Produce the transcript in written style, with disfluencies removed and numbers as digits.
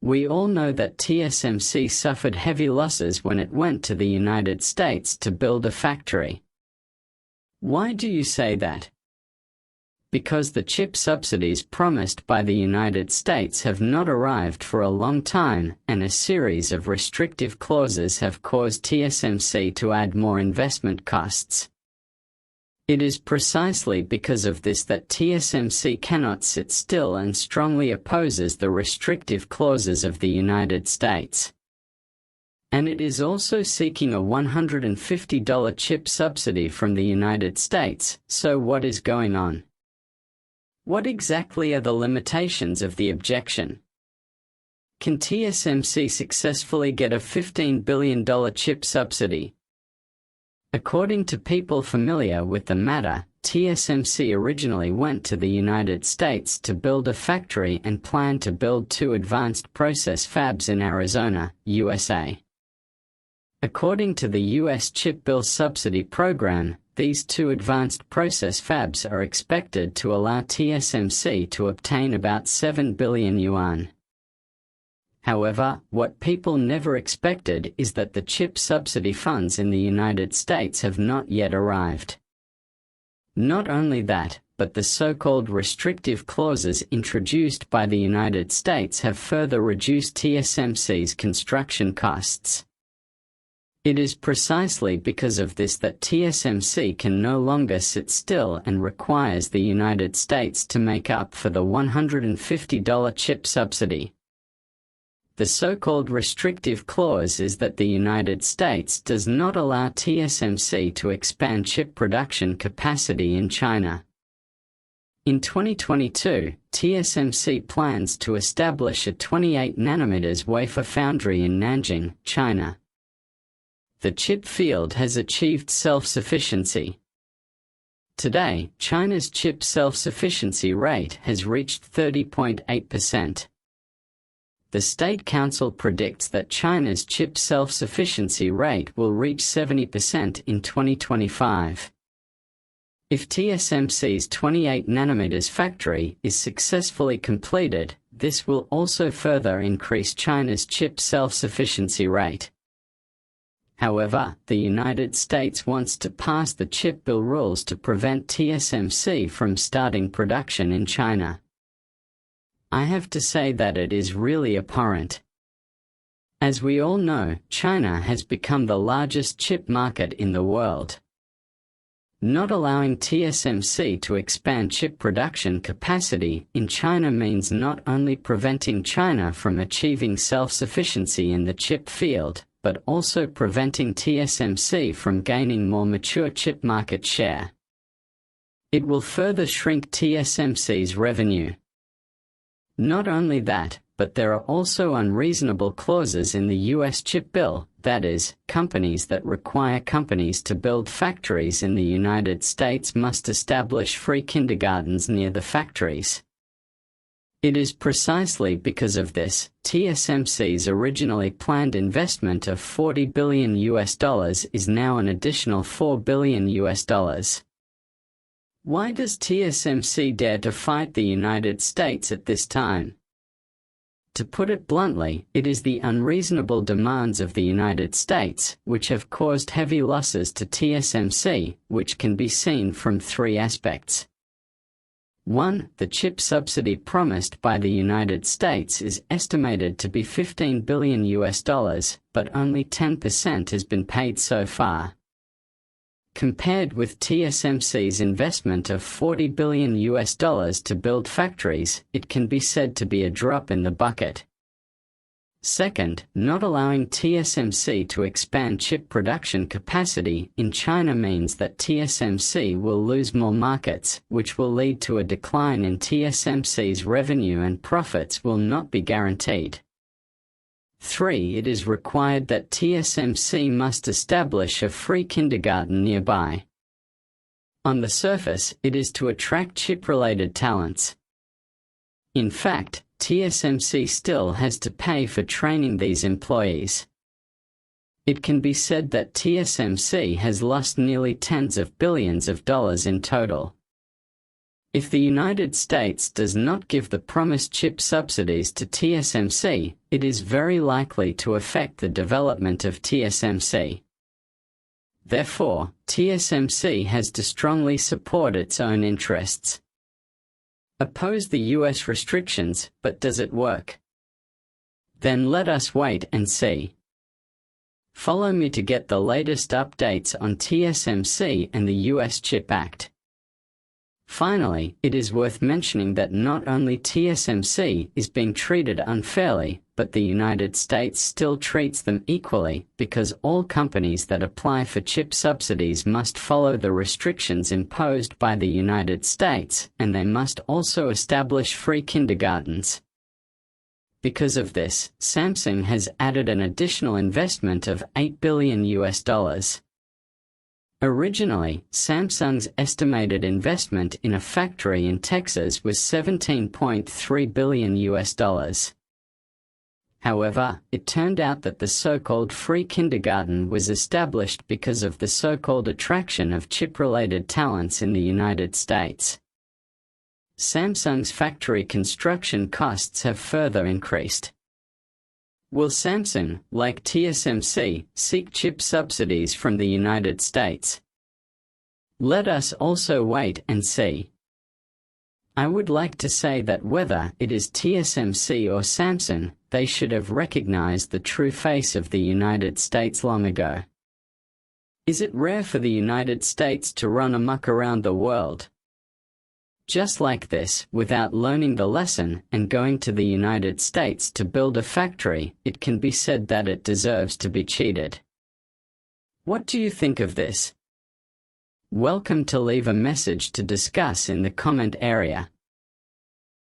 We all know that TSMC suffered heavy losses when it went to the United States to build a factory. Why do you say that? Because the chip subsidies promised by the United States have not arrived for a long time, and a series of restrictive clauses have caused TSMC to add more investment costs. It is precisely because of this that TSMC cannot sit still and strongly opposes the restrictive clauses of the United States. And it is also seeking a $150 chip subsidy from the United States. So what is going on? What exactly are the limitations of the objection? Can TSMC successfully get a $15 billion chip subsidy? According to people familiar with the matter, TSMC originally went to the United States to build a factory and planned to build 2 advanced process fabs in Arizona, USA. According to the U.S. Chip Bill Subsidy Program, these 2 advanced process fabs are expected to allow TSMC to obtain about 7 billion yuan. However, what people never expected is that the chip subsidy funds in the United States have not yet arrived. Not only that, but the so-called restrictive clauses introduced by the United States have further reduced TSMC's construction costs. It is precisely because of this that TSMC can no longer sit still and requires the United States to make up for the $150 chip subsidy. The so-called restrictive clause is that the United States does not allow TSMC to expand chip production capacity in China. In 2022, TSMC plans to establish a 28 nanometers wafer foundry in Nanjing, China. The chip field has achieved self-sufficiency. Today, China's chip self-sufficiency rate has reached 30.8%. The State Council predicts that China's chip self-sufficiency rate will reach 70% in 2025. If TSMC's 28 nanometers factory is successfully completed, this will also further increase China's chip self-sufficiency rate. However, the United States wants to pass the chip bill rules to prevent TSMC from starting production in China. I have to say that it is really abhorrent. As we all know, China has become the largest chip market in the world. Not allowing TSMC to expand chip production capacity in China means not only preventing China from achieving self-sufficiency in the chip field, but also preventing TSMC from gaining more mature chip market share. It will further shrink TSMC's revenue. Not only that, but there are also unreasonable clauses in the U.S. chip bill, that is, companies that require companies to build factories in the United States must establish free kindergartens near the factories. It is precisely because of this, TSMC's originally planned investment of $40 billion is now an additional $4 billion. Why does TSMC dare to fight the United States at this time? To put it bluntly, it is the unreasonable demands of the United States, which have caused heavy losses to TSMC, which can be seen from 3 aspects. 1. The chip subsidy promised by the United States is estimated to be $15 billion, but only 10% has been paid so far. Compared with TSMC's investment of $40 billion to build factories, it can be said to be a drop in the bucket. Second, not allowing TSMC to expand chip production capacity in China means that TSMC will lose more markets, which will lead to a decline in TSMC's revenue and profits will not be guaranteed. 3. It is required that TSMC must establish a free kindergarten nearby. On the surface, it is to attract chip-related talents. In fact, TSMC still has to pay for training these employees. It can be said that TSMC has lost nearly tens of billions of dollars in total. If the United States does not give the promised chip subsidies to TSMC, it is very likely to affect the development of TSMC. Therefore, TSMC has to strongly support its own interests. Oppose the US restrictions, but does it work? Then let us wait and see. Follow me to get the latest updates on TSMC and the US Chip Act. Finally, it is worth mentioning that not only TSMC is being treated unfairly, but the United States still treats them equally, because all companies that apply for chip subsidies must follow the restrictions imposed by the United States, and they must also establish free kindergartens. Because of this, Samsung has added an additional investment of $8 billion. Originally, Samsung's estimated investment in a factory in Texas was $17.3 billion. However, it turned out that the so-called free kindergarten was established because of the so-called attraction of chip-related talents in the United States. Samsung's factory construction costs have further increased. Will Samsung, like TSMC, seek chip subsidies from the United States? Let us also wait and see. I would like to say that whether it is TSMC or Samsung, they should have recognized the true face of the United States long ago. Is it rare for the United States to run amok around the world? Just like this, without learning the lesson and going to the United States to build a factory, it can be said that it deserves to be cheated. What do you think of this? Welcome to leave a message to discuss in the comment area.